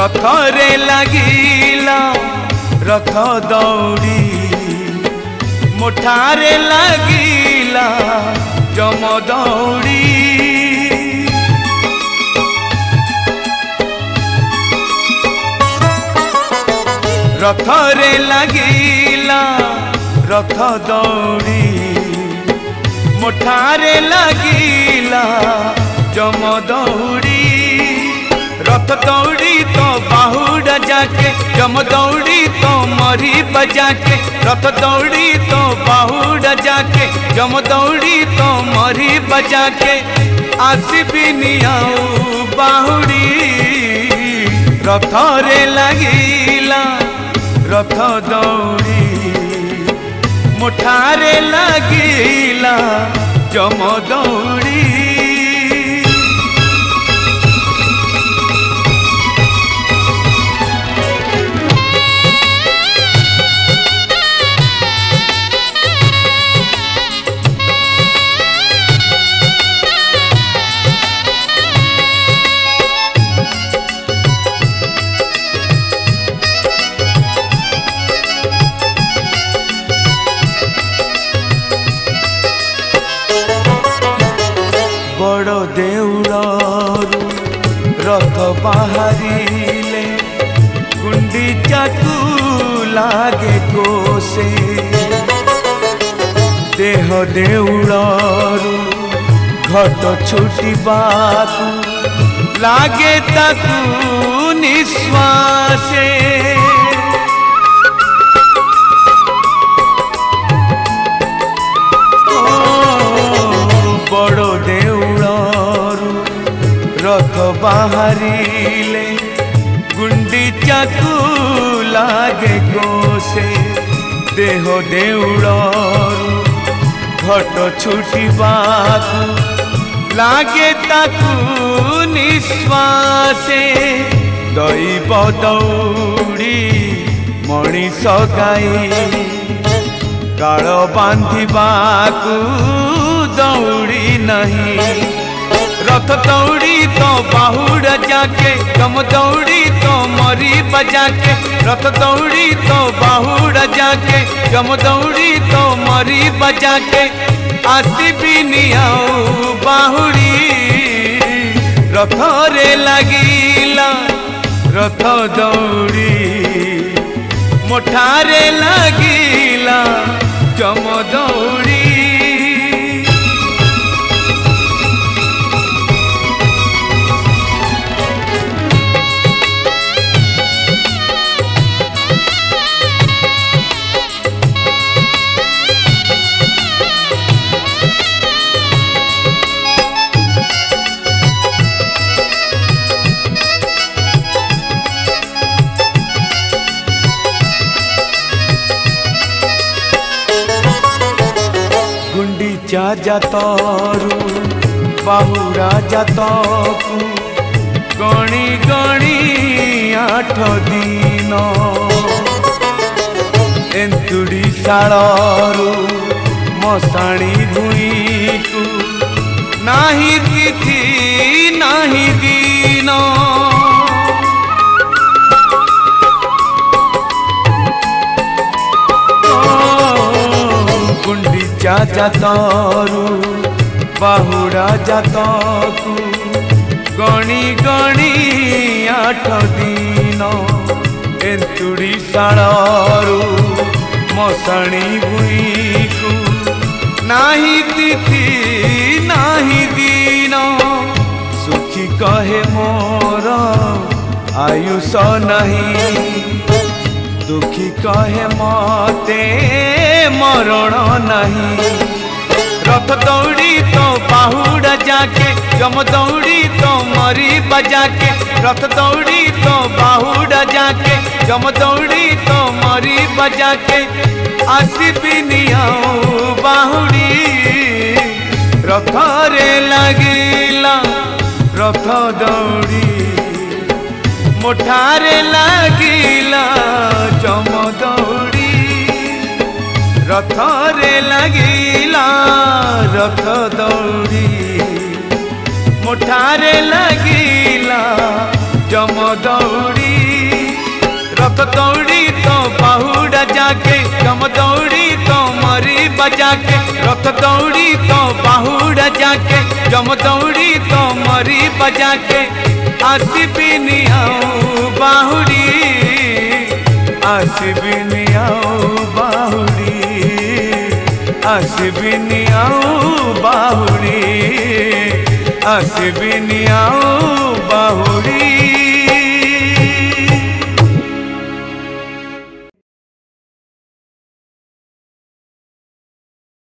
रथरे लागिला रथ दौड़ी मुठारे लागिला जम दौड़ी रथरे लागिला रथ दौड़ी मुठारे लागिला जम दौड़ी रथ दौड़ी तो बाहुड़ा जाके जम दौड़ी तो मरी बजाके रथ दौड़ी तो बाहुड़ा जाके जम दौड़ी तो मरी बजाके आसबिनी आऊ बाहुड़ी रथरे लागिला रथ दौड़ी मुठारे लागिला जम दौड़ी बड़ देउड़रू रथ बाहरिले गुंडीचा तू लागे कोसे देह देउड़रू घट छुटिबाकू लागे ताकू निश्वासे बड़ देउड़रू रथ बाहरिले गुंडीचा तू लागे कोसे देह देउड़रू घट छुटिबाकू लागे ताकू निश्वासे दैव दौड़ी मणिष गाई काल बांधिबाकू दौड़ी नहीं रथ दौड़ी तो बाहुड़ा जाके जम दौड़ी तो मरी बजाके रथ दौड़ी तो बाहुड़ा जाके जम दौड़ी तो मरी बजाके आसबिनी आऊ बाहुड़ी रथरे लागिला रथ दौड़ी मुठारे लागिला जम दौड़ी गुंडीचा जातरू बाहुड़ा जातकू गणी गणी 8 दिन एंतुड़ी शालू मशाणी भूई को नाही तिथि नाही दिन गुंडीचा जातरू बाहुड़ा जातकू गणी गणी 8 दिन एंतुड़ी शालू मशाणी भूई को नाही तिथि नाही दिन सुखी कहे मोर आयुष नहीं दुखी कहे मते मरण नहीं रथ दौड़ी तो बाहुड़ा जाके जम दौड़ी तो मरी बजाके रथ दौड़ी तो बाहुड़ा जाके जम दौड़ी तो मरी बजाके आसबिनी आऊ बाहुड़ी रथरे लागिला रथ दौड़ी मुठारे लागिला जम दौड़ी रथरे लागिला रथ दौड़ी मुठारे लागिला जम दौड़ी। जाके रथ दौड़ी तो बाहुड़ा जाके जम दौड़ी तो मरी बजाके आसबिनी आऊ बाहुड़ी आसबिनी आऊ बाहुड़ी आसबिनी आऊ बाहुड़ी आसबिनी आऊ बाहुड़ी।